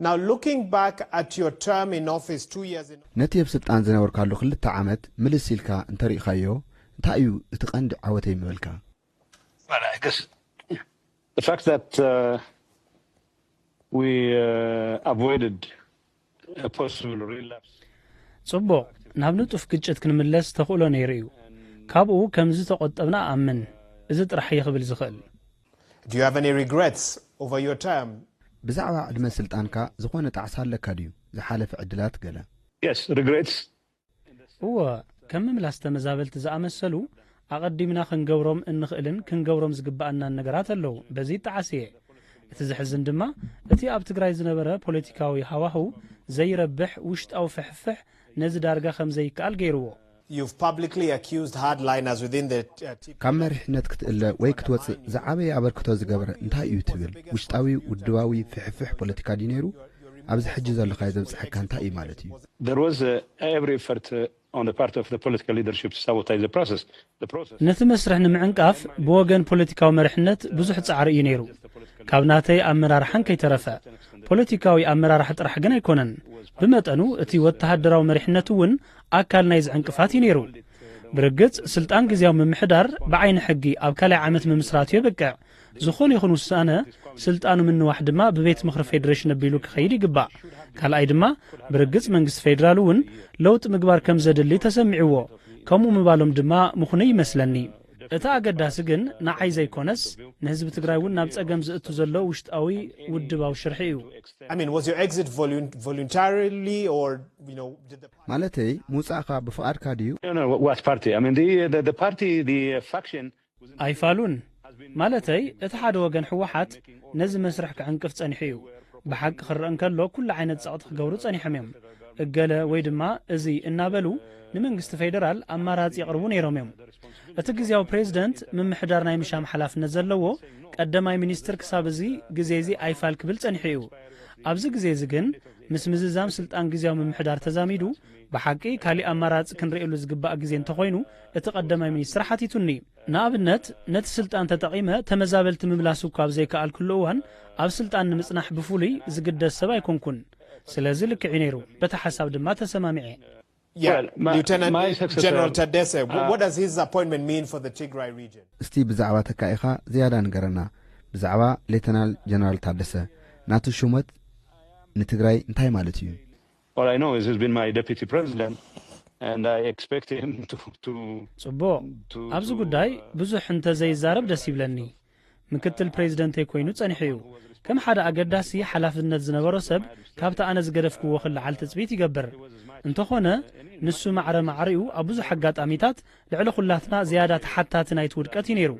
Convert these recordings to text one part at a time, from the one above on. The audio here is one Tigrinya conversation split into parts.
Now looking back at your term in office 2 years in نتيب سلطان زنور كالو خلت عامت ملسيلكا انتري خايو انتايو اتقند عوتي مبلكا. Well, I guess the fact that we avoided a possible relapse. صبو نابنو تفكجت كنملس تخولو نيريو كابو كمزي تقطبنا امن اذا طرح يخبل زخل. Do you have any regrets over your term? بزعوا عدم سلطانكا زخونه تعسال لك ديو زحالف عدلات قلا. Yes, regrets. هو كم ملاست مزابلت زامسلو اقدمنا خنغورم انخلن كنغورم زغبانا النغرات اللو بزي تعسيه اتزحزن دما اتي اب تግራይ زنبره ፖለቲካዊ ሃዋሁ ዘይረብሕ ውሽጥ አው ፍሕፍሕ ነዚ ዳርጋ ከም ዘይካል ገይርዎ. You've publicly accused hardliners within the كامرحنت كتقلا ወይ ክትወጽእ زعابي አበርክቶ ዝገበረ እንታይ እዩ ትብል ውሽጣዊ ውድባዊ ፍሕፍሕ ፖለቲካ ዲነሩ ኣብዚ ሕጂ ዘሎ ካይዘብ ጽሕካ እንታይ እዩ ማለት እዩ. There was every effort on the part of the political leadership to sabotage the process. ነቲ መስርሕ ንምዕንቃፍ ብወገን ፖለቲካዊ መርሕነት ብዙሕ ጻዕሪ እዩ ነይሩ. ካብናተይ ኣመራርሓን ከይተረፈ ፖለቲካዊ ኣመራርሓ ጥራሕ ግን ኣይኮነን ብመጠኑ እቲ ወተሃደራዊ መርሕነቱ ውን ኣካል ናይ ዝዕንቅፋት እዩ ነይሩ. ብርግጽ ስልጣን ግዚያዊ ምምሕዳር ብዓይኒ ሕጊ ኣብ ካልኣይ ዓመት ምምስራቱ ይበቅዕ ዝኾነ ይኹን ውሳነ ስልጣኑ ምንዋሕ ድማ ብቤት ምኽሪ ፌደሬሽን ኣቢሉ ክኸይድ ይግባእ. ካልኣይ ድማ ብርግጽ መንግስቲ ፌደራል ውን ለውጥ ምግባር ከም ዘድሊ ተሰሚዕዎ ከምኡ ምባሎም ድማ ምኹነ ይመስለኒ. እቲ ኣገዳሲ ግን ንዓይ ዘይኮነስ ንህዝቢ ትግራይ ውን ናብ ጸገም ዝእቱ ዘሎ ውሽጣዊ ውድባዊ ሽርሒ እዩ. I mean, was your exit voluntarily or, you know, did the ማለተይ ሙጻኻ ብፍቃድካ ድዩ? No, what party? I mean, the party, the faction. ኣይፋሉን ማለተይ እቲ ሓደ ወገን ሕወሓት ነዚ መስርሕ ክዕንቅፍ ጸኒሑ እዩ. ብሓቂ ክረአን ከሎ ኩሉ ዓይነት ጸቕጥ ክገብሩ ጸኒሖም እዮም. እገለ ወይ ድማ እዚ እናበሉ ንመንግስቲ ፌደራል ኣማራጺ ይቕርቡ ነይሮም እዮም. እቲ ግዚያዊ ፕሬዝደንት ምምሕዳር ናይ ምሻም ሓላፍነት ዘለዎ ቀዳማይ ሚኒስትር ክሳብ እዚ ግዜ እዚ ኣይፋል ክብል ጸኒሑ እዩ. ኣብዚ ግዜ እዚ ግን ምስ ምዝዛም ስልጣን ግዚያዊ ምምሕዳር ተዛሚዱ ብሓቂ ካሊእ ኣማራጺ ክንሪኤሉ ዝግባእ ግዜ እንተኾይኑ እቲ ቀዳማይ ሚኒስትር ሓቲቱኒ. ንኣብነት ነቲ ስልጣን ተጠቒመ ተመዛበልቲ ምምላሱ ካብ ዘይከኣል ኩሉ እዋን ኣብ ስልጣን ንምጽናሕ ብፍሉይ ዝግደስ ሰብ ኣይኮንኩን. ስለዚ ልክዕ ነይሩ በቲ ሓሳብ ድማ ተሰማሚዐ. Yeah, Well, Lieutenant my successor, General Tadesse, what does his appointment mean for the Tigray region? እስቲ ብዛዕባ ተካኢኻ ዝያዳ ንገረና ብዛዕባ ሌተናል ጀነራል ታደሰ ናቱ ሹመት ንትግራይ እንታይ ማለት እዩ? All I know is he's been my deputy president, and I expect him to. ጽቡቕ ኣብዚ ጉዳይ ብዙሕ እንተዘይዛረብ ደስ ይብለኒ. ምክትል ፕሬዝደንት ኮይኑ ጸኒሑ እዩ. ከም ሓደ ኣገዳሲ ሓላፍነት ዝነበሮ ሰብ ካብቲ ኣነ ዝገደፍክዎ ክልዓል ትጽቢት ይገብር. እንተኾነ ንሱ ማዕረ ማዕሪኡ ኣብ ብዙሕ ኣጋጣሚታት ልዕሊ ኩላትና ዝያዳ ተሓታቲ ናይቲ ውድቀት እዩ ነይሩ.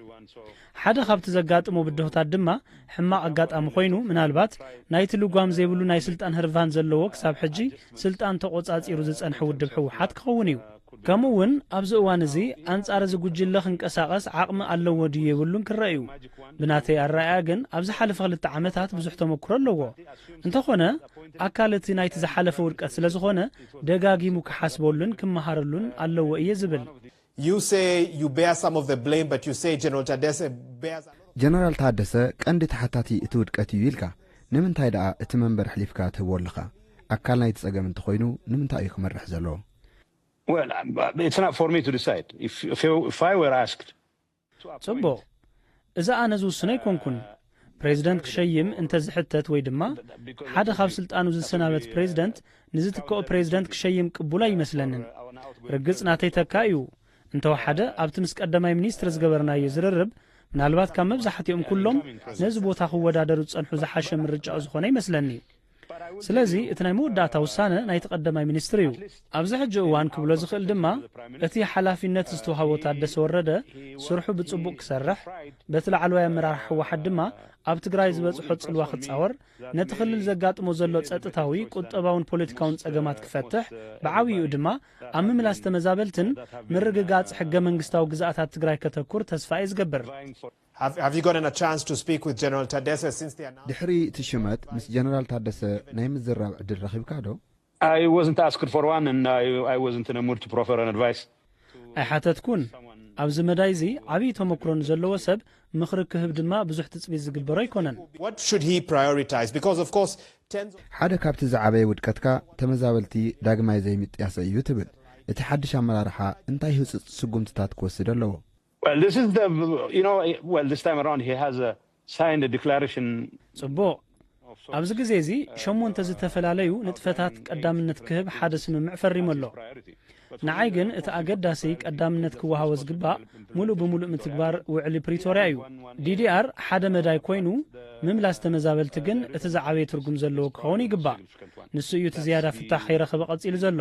ሓደ ካብቲ ዘጋጥሞ ብድሆታት ድማ ሕማቕ ኣጋጣሚ ኮይኑ ምናልባት ናይቲ ልጓም ዘይብሉ ናይ ስልጣን ህርቫን ዘለዎ ክሳብ ሕጂ ስልጣን ተቆጻጺሩ ዝጸንሐ ውድብ ሕወሓት ክኸውን እዩ. ከምኡውን ኣብዚ እዋን እዚ ኣንጻር እዚ ጉጅለ ክንቀሳቐስ ዓቕሚ ኣለዎ ድዩ የብሉን ክረአዩ. ብናተይ ኣረኣእያ ግን ኣብዚ ሓለፈ 2 ዓመታት ብዙሕ ተመክሮ ኣለዎ. እንተኾነ ኣካል እቲ ናይቲ ዝሓለፈ ውድቀት ስለ ዝኾነ ደጋጊሙ ክሓስበሉን ክመሃረሉን ኣለዎ እየ ዝብል. You say you bear some of the blame, but you say General Tadesse bears... ጀነራል ታደሰ ቀንዲ ተሓታቲ እቲ ውድቀት እዩ ኢልካ ንምንታይ ደኣ እቲ መንበር ሕሊፍካ ትህቦልኻ? ኣካል ናይቲ ጸገም እንተኾይኑ ንምንታይ እዩ ክመርሕ ዘለዎ? Well, it's not for me to decide. If I were asked. ጽቡቕ እዛ ኣነ ዝውስኖ ኣይኮንኩን. ፕሬዝደንት ክሸይም እንተዝሕተት ወይ ድማ ሓደ ካብ ስልጣኑ ዝሰናበት ፕሬዝደንት ንዝትከኦ ፕሬዝደንት ክሸይም ቅቡል ኣይመስለንን. ርግጽ ናተይ ተካ እዩ. እንተወሓደ ኣብቲ ምስ ቀዳማይ ሚኒስትር ዝገበርናዮ ዝርርብ ምናልባት ካብ መብዛሕትኦም ኩሎም ነዚ ቦታ ክወዳደሩ ዝጸንሑ ዝሓሸ ምርጫኡ ዝኾነ ይመስለኒ. ስለዚ እቲ ናይ መወዳእታ ውሳነ ናይ ተቀዳማይ ሚኒስትር እዩ. ኣብዚ ሕጂ እዋን ክብሎ ዝኽእል ድማ እቲ ሓላፊነት ዝተዋሃቦ ታደሰ ወረደ ስርሑ ብጽቡቕ ክሰርሕ በቲ ላዕለዋይ ኣመራርሓ ሕወሓት ድማ ኣብ ትግራይ ዝበጽሖ ጽልዋ ክጻወር ነቲ ክልል ዘጋጥሞ ዘሎ ጸጥታዊ ቁጠባውን ፖለቲካውን ጸገማት ክፈትሕ ብዓብይኡ ድማ ኣብ ምምላስ ተመዛበልትን ምርግጋጽ ሕገ መንግስታዊ ግዛኣታት ትግራይ ከተኩር ተስፋ እዩ ዝገብር. Have you gotten a chance to speak with General Tadesse since the announcement? ድሕሪ እቲ ሽመት ምስ ጀነራል ታደሰ ናይ ምዝራብ ዕድል ረኺብካ ዶ? I wasn't asked for one, and I wasn't in a mood to proffer an advice. ኣይሓተትኩን ኣብዚ መዳይዚ ዓብይ ተመክሮን ዘለዎ ሰብ ምኽሪ ክህብ ድማ ብዙሕ ትጽቢት ዝግበሮ ኣይኮነን What should he prioritize? Because of course ሓደ ካብቲ ዝዓበየ ውድቀትካ ተመዛበልቲ ዳግማይ ዘይምጥያስ እዩ ትብል እቲ ሓድሽ ኣመራርሓ እንታይ ህጽጽ ስጉምትታት ክወስድ ኣለዎ Well, this is the, this time around he has signed a declaration. ጽቡቕ ኣብዚ ግዜ እዚ ሸሞንተ ዝተፈላለዩ ንጥፈታት ቀዳምነት ክህብ ሓደ ስምምዕ ፈሪሙ ኣሎ ንዓይ ግን እቲ ኣገዳሲ ቀዳምነት ክወሃቦ ዝግባእ ሙሉእ ብምሉእ ምትግባር ውዕሊ ፕሪቶርያ እዩ ዲዲአር ሓደ መዳይ ኮይኑ ምምላስ ተመዛበልቲ ግን እቲ ዝዓበየ ትርጉም ዘለዎ ክኸውን ይግባእ ንሱ እዩ እቲ ዝያዳ ፍታሕ ከይረኸበ ቀፂሉ ዘሎ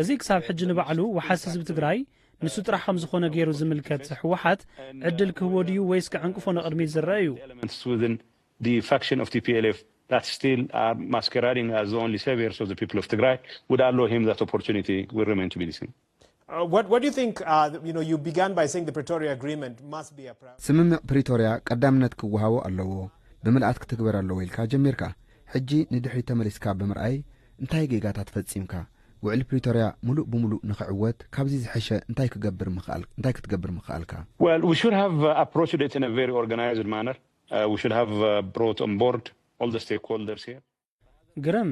እዚ ክሳብ ሕጂ ንባዕሉ ወሓሲ ህዝቢ ትግራይ ንሱ ጥራሕ ከም ዝኾነ ገይሩ ዝምልከት ሕወሓት ዕድል ክህቦ ድዩ ወይስ ክዕንቅፎ ንቕድሚት ዝርአ እዩ The faction of TPLF that still are masquerading as the only saviors of the people of Tigray would allow him that opportunity will remain to be the same. What do you think, you began by saying the Pretoria Agreement must be a priority. ስምምዕ ፕሪቶርያ ቀዳምነት ክወሃቦ ኣለዎ ብምልኣት ክትግበር ኣለዎ ኢልካ ጀሚርካ ሕጂ ንድሕሪ ተመሊስካ ብምርኣይ እንታይ ጌጋታት ፈጺምካ ውዕሊ ፕሪቶርያ ሙሉእ ብምሉእ ንኽዕወት ካብዚ ዝሐሸ እንታይ ክትገብር ምኽኣልካ Well, we should have approached it in a very organized manner. We should have brought on board all the stakeholders here. ግርም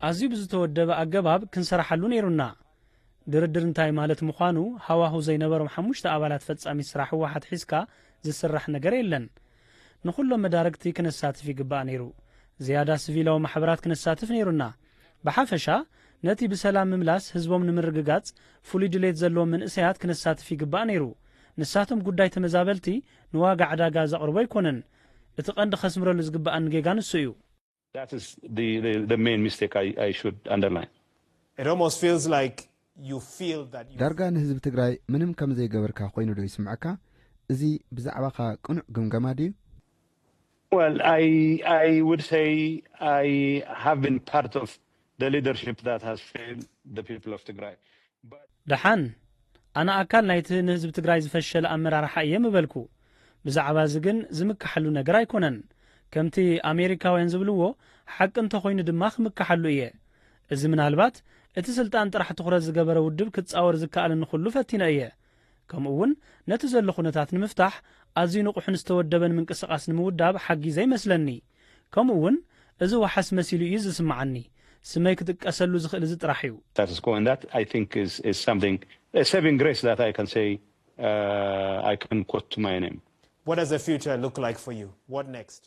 ኣዝዩ ብዝተወደበ ኣገባብ ክንሰራሓሉ ነይሩና ድርድር እንታይ ማለት ምዃኑ ሃዋሁ ዘይነበሮም ሓሙሽተ ኣባላት ፈጻሚ ስራሕ ሕወሓት ሒዝካ ዝስራሕ ነገር የለን ንኹሎም መዳርግቲ ክነሳትፍ ይግባእ ነይሩ ዝያዳ ሲቪላዊ ማሕበራት ክነሳትፍ ነይሩና ብሓፈሻ ነቲ ብሰላም ምምላስ ህዝቦም ንምርግጋጽ ፍሉይ ድሌት ዘለዎም መንእሰያት ክነሳትፍ ይግባእ ነይሩ ንሳቶም ጉዳይ ተመዛበልቲ ንዋጋ ዕዳጋ ዘቕርቦ ኣይኮነን እቲ ቀንዲ ኸስምረሉ ዝግባእን ጌጋ ንሱ እዩ That is the main mistake I should underline. It almost feels like you feel that ዳርጋ ንህዝቢ ትግራይ ምንም ከም ዘይገበርካ ኮይኑ ዶ ይስምዓካ እዚ ብዛዕባኻ ቅኑዕ ግምገማ ድዩ Well, I would say I have been part of the leadership that has failed the people of Tigray. ደሓን ኣነ ኣካል ናይቲ ንህዝቢ ትግራይ ዝፈሸለ ኣመራርሓ እየ ምበልኩ ብዛዕባ እዚ ግን ዝምካሐሉ ነገር ኣይኮነን ከምቲ ኣሜሪካውያን ዝብልዎ ሓቂ እንተኾይኑ ድማ ክምካሐሉ እየ እዚ ምናልባት እቲ ስልጣን ጥራሕ ትኹረት ዝገበረ ውድብ ክትጻወር ዝከኣልን ኩሉ ፈቲነ እየ ከምኡውን ነቲ ዘሎ ኩነታት ንምፍታሕ ኣዝዩ ንቑሕን ዝተወደበን ምንቅስቓስ ንምውዳብ ሓጊዘ ይመስለኒ ከምኡውን እዚ ወሓስ መሲሉ እዩ ዝስምዓኒ ስመይ ክትቀሰሉ ዝኽእል እዚ ጥራሕ እዩ Status quo, and that I think is something, a saving grace that I can say, I can quote to my name. what does the future look like for you? What next?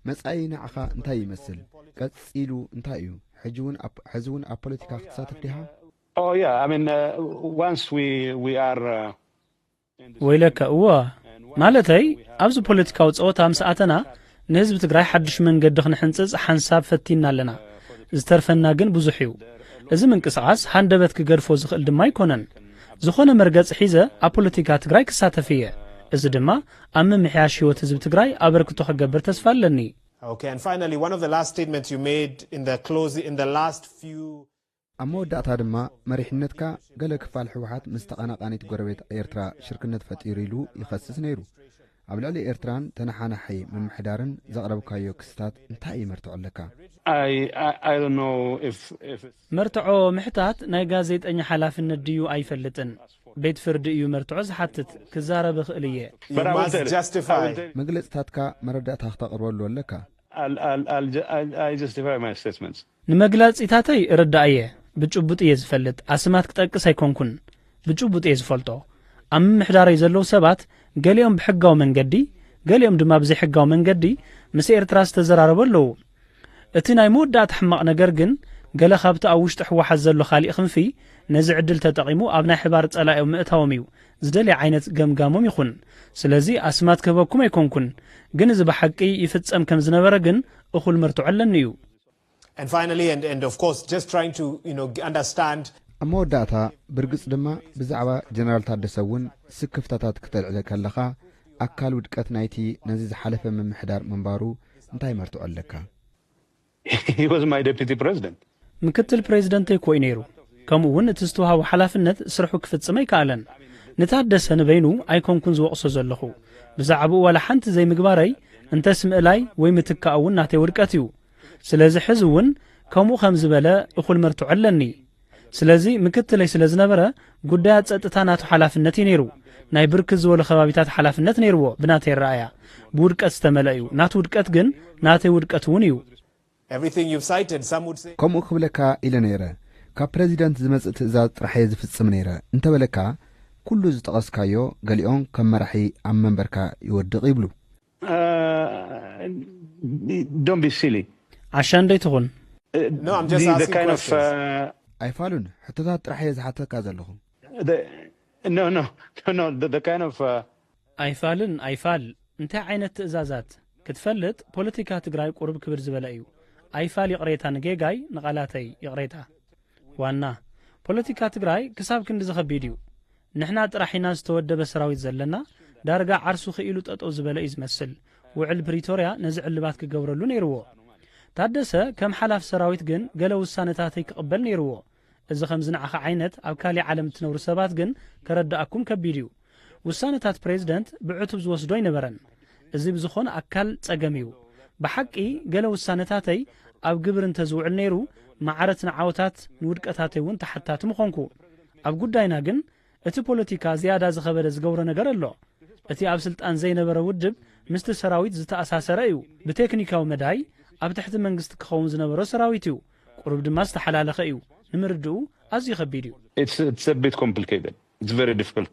መጻኢ ንዓኻ እንታይ ይመስል ቀጺሉ እንታይ እዩ ሕዚ እውን ኣብ ፖለቲካ ክትሳተፍ ዲኻ Oh yeah, I mean, once we are ወይለካ እዋ ማለተይ ኣብዚ ፖለቲካዊ ጸወታ ምስኣተና ንህዝቢ ትግራይ ሓድሽ መንገዲ ክንሕንጽጽ ሓንሳብ ፈቲና ኣለና ዝተርፈና ግን ብዙሕ እዩ እዚ ምንቅስቓስ ሃንደበት ክገድፎ ዝኽእል ድማ ኣይኮነን ዝኾነ መርገጽ ሒዘ ኣብ ፖለቲካ ትግራይ ክሳተፍ እየ እዚ ድማ ኣብ ምምሕያሽ ህይወት ህዝቢ ትግራይ ኣበርክቶ ክገብር ተስፋ ኣለኒ Okay, and finally, one of the last statements you made in the last few ኣብ መወዳእታ ድማ መሪሕነትካ ገለ ክፋል ሕወሓት ምስ ተቐናቃኒት ጎረቤት ኤርትራ ሽርክነት ፈጢሩ ኢሉ ይኸስስ ነይሩ ኣብ ልዕሊ ኤርትራን ተነሓናሐይ ምምሕዳርን ዘቕረብካዮ ክስታት እንታይ ይመርትዖ ኣለካ I don't know if መርትዖ ምሕታት ናይ ጋዜጠኛ ሓላፍነት ድዩ ኣይፈልጥን ቤት ፍርዲ እዩ መርትዖ ዝሓትት ክዛረብ ክእል እየ you must justify. መግለጽታትካ መረዳእታ ክተቕርበሉ ኣለካ I justify my statements. ንመግለጺታተይ እርዳእ እየ ብጭቡጥ እየ ዝፈልጥ ኣስማት ክጠቅስ ኣይኮንኩን ብጭቡጥ እየ ዝፈልጦ ኣብ ምምሕዳረይ ዘለዉ ሰባት ገሊኦም ብሕጋዊ መንገዲ ገሊኦም ድማ ብዘይሕጋዊ መንገዲ ምስ ኤርትራ ዝተዘራረቡ ኣለዉ እቲ ናይ መወዳእታ ሕማቕ ነገር ግን ገለ ካብቲ ኣብ ውሽጢ ሕወሓት ዘሎ ካሊእ ክንፊ ነዚ ዕድል ተጠቒሙ ኣብ ናይ ሕባር ጸላኦም ምእታዎም እዩ ዝደልየ ዓይነት ገምጋሞም ይኹን ስለዚ ኣስማት ክህበኩም ኣይኮንኩን ግን እዚ ብሓቂ ይፍጸም ከም ዝነበረ ግን እኹል መርትዖ ኣለኒ እዩ And finally, and of course, just trying to understand. ኣብ መወዳእታ ብርግጽ ድማ ብዛዕባ ጀነራል ታደሰ እውን ስክፍታታት ክተልዕለ ከለኻ ኣካል ውድቀት ናይቲ ነዚ ዝሓለፈ ምምሕዳር ምንባሩ እንታይ መርትዖ ኣለካ He was my deputy president. ምክትል ፕሬዚደንተይ ኮይ ነይሩ ከምኡውን እቲ ዝተዋሃቦ ሓላፍነት ስርሑ ክፍጽም ኣይከኣለን ንታደሰ ንበይኑ ኣይኮንኩን ዝወቕሶ ዘለኹ ብዛዕባኡ ዋላ ሓንቲ ዘይምግባረይ እንተስ ምእላይ ወይ ምትካእ እውን ናተይ ውድቀት እዩ ስለዚ ሕዚ እውን ከምኡ ከም ዝበለ እኹል መርትዖ ኣለኒ ስለዚ ምክትለይ ስለ ዝነበረ ጉዳያት ጸጥታ ናቱ ሓላፍነት ነይሩ ናይ ብርክት ዝበሉ ከባቢታት ሓላፍነት ነይርዎ ብናተይ ረኣያ ብውድቀት ዝተመልአ እዩ ናቱ ውድቀት ግን ናተይ ውድቀት እውን እዩ Everything you've cited, some would say. ከምኡ ክብለካ ኢለ ነይረ ካብ ፕሬዚደንት ዝመጽእ ትእዛዝ ጥራሕየ ዝፍጽም ነይረ እንተበለካ ኩሉ ዝጠቐስካዮ ገሊኦም ከም መራሒ ኣብ መንበርካ ይወድቕ ይብሉ Don't be silly. ዓሻንደይ ትኹን No, I'm just asking kind of questions. ኣይፋሉን ሕቶታት ጥራሕየ ዝሓተካ ዘለኹ no, the kind of ኣይፋልን ኣይፋል እንታይ ዓይነት ትእዛዛት ክትፈልጥ ፖለቲካ ትግራይ ቁርብ ክብር ዝበለ እዩ ኣይፋል ይቕሬታ ንጌጋይ ንቓላተይ ይቕሬታ ዋና ፖለቲካ ትግራይ ክሳብ ክንዲ ዝኸቢድ እዩ ንሕና ጥራሒና ዝተወደበ ሰራዊት ዘለና ዳርጋ ዓርሱ ኽኢሉ ጠጠው ዝበለ እዩ ዝመስል ውዕል ፕሪቶርያ ነዚ ዕልባት ክገብረሉ ነይርዎ ታደሰ ከም ሓላፍ ሰራዊት ግን ገለ ውሳነታተይ ክቕበል ነይርዎ እዚ ከም ዝነዓኸ ዓይነት ኣብ ካሊእ ዓለም ትነብሩ ሰባት ግን ከረዳእኩም ከቢድ እዩ ውሳነታት ፕሬዝደንት ብዕቱብ ዝወስዶ ኣይነበረን እዚ ብዝኾነ ኣካል ጸገም እዩ ብሓቂ ገለ ውሳነታተይ ኣብ ግብር እንተዝውዕል ነይሩ ማዕረት ንዓወታት ንውድቀታተይ እውን ተሓታቲ ምኾንኩ ኣብ ጉዳይና ግን እቲ ፖለቲካ ዝያዳ ዝኸበደ ዝገብሮ ነገር ኣሎ እቲ ኣብ ስልጣን ዘይነበረ ውድብ ምስቲ ሰራዊት ዝተኣሳሰረ እዩ ብቴክኒካዊ መዳይ ኣብ ትሕቲ መንግስቲ ክኸውን ዝነበሮ ሰራዊት እዩ ቁርብ ድማ ዝተሓላለኸ እዩ ንምርድኡ ኣዝዩ ከቢድ እዩ it's a bit complicated. It's very difficult.